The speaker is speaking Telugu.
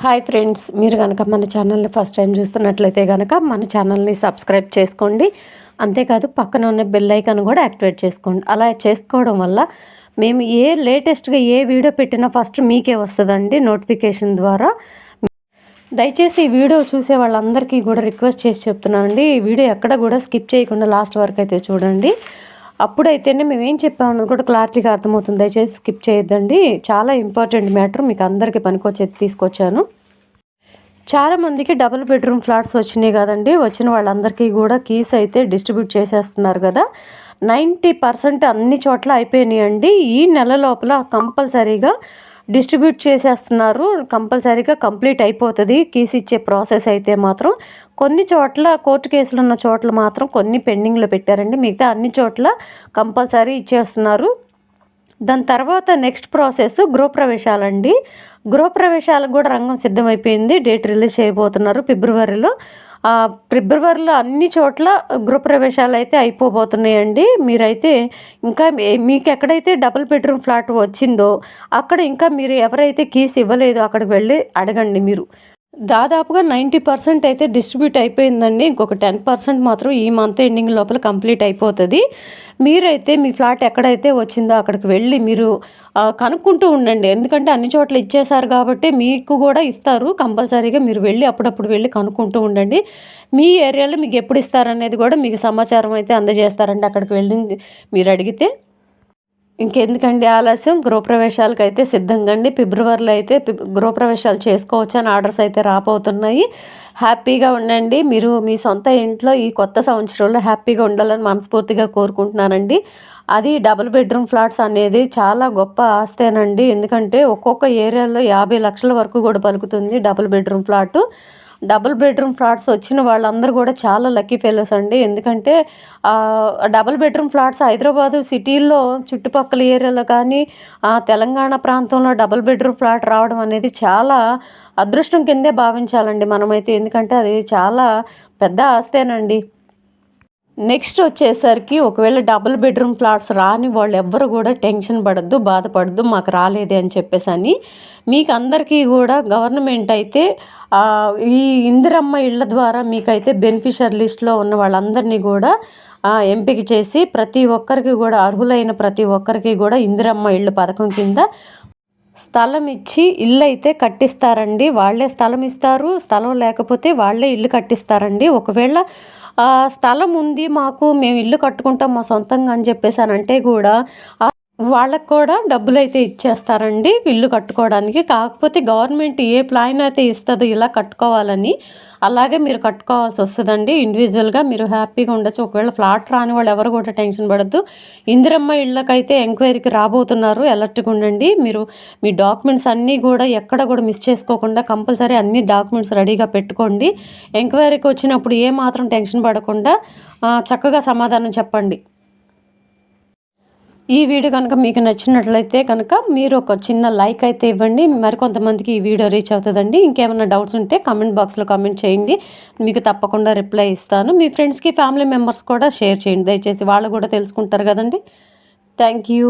హాయ్ ఫ్రెండ్స్, మీరు కనుక మన ఛానల్ని ఫస్ట్ టైం చూస్తున్నట్లయితే కనుక మన ఛానల్ని సబ్స్క్రైబ్ చేసుకోండి. అంతేకాదు పక్కన ఉన్న బెల్ ఐకాన్ కూడా యాక్టివేట్ చేసుకోండి. అలా చేసుకోవడం వల్ల మేము లేటెస్ట్గా ఏ వీడియో పెట్టినా ఫస్ట్ మీకే వస్తుందండి నోటిఫికేషన్ ద్వారా. దయచేసి ఈ వీడియో చూసే వాళ్ళందరికీ కూడా రిక్వెస్ట్ చేసి చెప్తున్నానండి, ఈ వీడియో ఎక్కడ కూడా స్కిప్ చేయకుండా లాస్ట్ వరకు అయితే చూడండి. అప్పుడైతేనే మేము ఏం చెప్పామన్నది కూడా క్లారిటీగా అర్థమవుతుంది. దయచేసి స్కిప్ చేయొద్దండి. చాలా ఇంపార్టెంట్ మ్యాటర్, మీకు అందరికీ పనికొచ్చేది తీసుకొచ్చాను. చాలామందికి డబుల్ బెడ్రూమ్ ఫ్లాట్స్ వచ్చినాయి కదండి. వచ్చిన వాళ్ళందరికీ కూడా కీస్ అయితే డిస్ట్రిబ్యూట్ చేసేస్తున్నారు కదా. 90% అన్ని చోట్ల అయిపోయినాయండి. ఈ నెల లోపల కంపల్సరీగా డిస్ట్రిబ్యూట్ చేసేస్తున్నారు. కంపల్సరీగా కంప్లీట్ అయిపోతుంది కీస్ ఇచ్చే ప్రాసెస్. అయితే మాత్రం కొన్ని చోట్ల కోర్టు కేసులు ఉన్న చోట్ల మాత్రం కొన్ని పెండింగ్లో పెట్టారండి. మిగతా అన్ని చోట్ల కంపల్సరీ ఇచ్చేస్తున్నారు. దాని తర్వాత నెక్స్ట్ ప్రాసెస్ గృహప్రవేశాలండి. గృహప్రవేశాలకు కూడా రంగం సిద్ధమైపోయింది. డేట్ రిలీజ్ చేయబోతున్నారు ఫిబ్రవరిలో. అన్ని చోట్ల గృహప్రవేశాలు అయితే అయిపోబోతున్నాయండి. మీరైతే ఇంకా మీకు ఎక్కడైతే డబుల్ బెడ్రూమ్ ఫ్లాట్ వచ్చిందో అక్కడ ఇంకా మీరు ఎవరైతే కీస్ ఇవ్వలేదో అక్కడికి వెళ్ళి అడగండి. మీరు దాదాపుగా 90% అయితే డిస్ట్రిబ్యూట్ అయిపోయిందండి. ఇంకొక 10% మాత్రం ఈ మంత్ ఎండింగ్ లోపల కంప్లీట్ అయిపోతుంది. మీరైతే మీ ఫ్లాట్ ఎక్కడైతే వచ్చిందో అక్కడికి వెళ్ళి మీరు కనుక్కుంటూ ఉండండి. ఎందుకంటే అన్ని చోట్ల ఇచ్చేశారు కాబట్టి మీకు కూడా ఇస్తారు. కంపల్సరీగా మీరు వెళ్ళి అప్పుడప్పుడు వెళ్ళి కనుక్కుంటూ ఉండండి. మీ ఏరియాలో మీకు ఎప్పుడు ఇస్తారనేది కూడా మీకు సమాచారం అయితే అందజేస్తారండి అక్కడికి వెళ్ళి మీరు అడిగితే. ఇంకెందుకండి ఆలస్యం, గృహప్రవేశాలకు అయితే సిద్ధంగా అండి. ఫిబ్రవరిలో అయితే గృహప్రవేశాలు చేసుకోవచ్చు అని ఆర్డర్స్ అయితే రాబోతున్నాయి. హ్యాపీగా ఉండండి. మీరు మీ సొంత ఇంట్లో ఈ కొత్త సంవత్సరంలో హ్యాపీగా ఉండాలని మనస్ఫూర్తిగా కోరుకుంటున్నానండి. అది డబుల్ బెడ్రూమ్ ఫ్లాట్స్ అనేది చాలా గొప్ప ఆస్తేనండి. ఎందుకంటే ఒక్కొక్క ఏరియాలో 50 లక్షల వరకు కూడా పలుకుతుంది double bedroom flat. Double bedroom flats వచ్చిన వాళ్ళందరూ కూడా చాలా లక్కీ ఫెలోస్ అండి. ఎందుకంటే డబుల్ బెడ్రూమ్ ఫ్లాట్స్ హైదరాబాదు సిటీల్లో చుట్టుపక్కల ఏరియాలో కానీ తెలంగాణ ప్రాంతంలో డబుల్ బెడ్రూమ్ ఫ్లాట్ రావడం అనేది చాలా అదృష్టం కిందే భావించాలండి మనమైతే. ఎందుకంటే అది చాలా పెద్ద ఆస్తేనండి. నెక్స్ట్ వచ్చేసరికి ఒకవేళ డబుల్ బెడ్రూమ్ ఫ్లాట్స్ రాని వాళ్ళు ఎవ్వరు కూడా టెన్షన్ పడద్దు, బాధపడద్దు మాకు రాలేదే అని చెప్పేసి. మీకు అందరికీ కూడా గవర్నమెంట్ అయితే ఈ ఇందిరమ్మ ఇళ్ళ ద్వారా మీకైతే బెనిఫిషియర్ లిస్ట్లో ఉన్న వాళ్ళందరినీ కూడా ఎంపిక చేసి ప్రతి ఒక్కరికి కూడా అర్హులైన ప్రతి ఒక్కరికి కూడా ఇందిరమ్మ ఇళ్ళు పథకం కింద స్థలం ఇచ్చి ఇల్లు అయితే కట్టిస్తారండి. వాళ్ళే స్థలం ఇస్తారు, స్థలం లేకపోతే వాళ్ళే ఇల్లు కట్టిస్తారండి. ఒకవేళ స్థలం ఉంది మాకు, మేము ఇల్లు కట్టుకుంటాం మా సొంతంగా అని చెప్పేసి అంటే కూడా వాళ్ళకు కూడా డబ్బులు అయితే ఇచ్చేస్తారండి ఇల్లు కట్టుకోవడానికి. కాకపోతే గవర్నమెంట్ ఏ ప్లాన్ అయితే ఇస్తుందో ఇలా కట్టుకోవాలని, అలాగే మీరు కట్టుకోవాల్సి వస్తుందండి. ఇండివిజువల్గా మీరు హ్యాపీగా ఉండొచ్చు. ఒకవేళ ఫ్లాట్ రాని వాళ్ళు ఎవరు కూడా టెన్షన్ పడద్దు. ఇందిరమ్మ ఇళ్ళకైతే ఎంక్వైరీకి రాబోతున్నారు, అలర్ట్గా ఉండండి. మీరు మీ డాక్యుమెంట్స్ అన్నీ కూడా ఎక్కడ కూడా మిస్ చేసుకోకుండా కంపల్సరీ అన్ని డాక్యుమెంట్స్ రెడీగా పెట్టుకోండి. ఎంక్వైరీకి వచ్చినప్పుడు ఏమాత్రం టెన్షన్ పడకుండా చక్కగా సమాధానం చెప్పండి. ఈ వీడియో కనుక మీకు నచ్చినట్లయితే కనుక మీరు ఒక చిన్న లైక్ అయితే ఇవ్వండి. మరికొంతమందికి ఈ వీడియో రీచ్ అవుతుందండి. ఇంకేమైనా డౌట్స్ ఉంటే కామెంట్ బాక్స్లో కామెంట్ చేయండి, మీకు తప్పకుండా రిప్లై ఇస్తాను. మీ ఫ్రెండ్స్కి ఫ్యామిలీ మెంబర్స్ కూడా షేర్ చేయండి దయచేసి, వాళ్ళు కూడా తెలుసుకుంటారు కదండి. Thank you.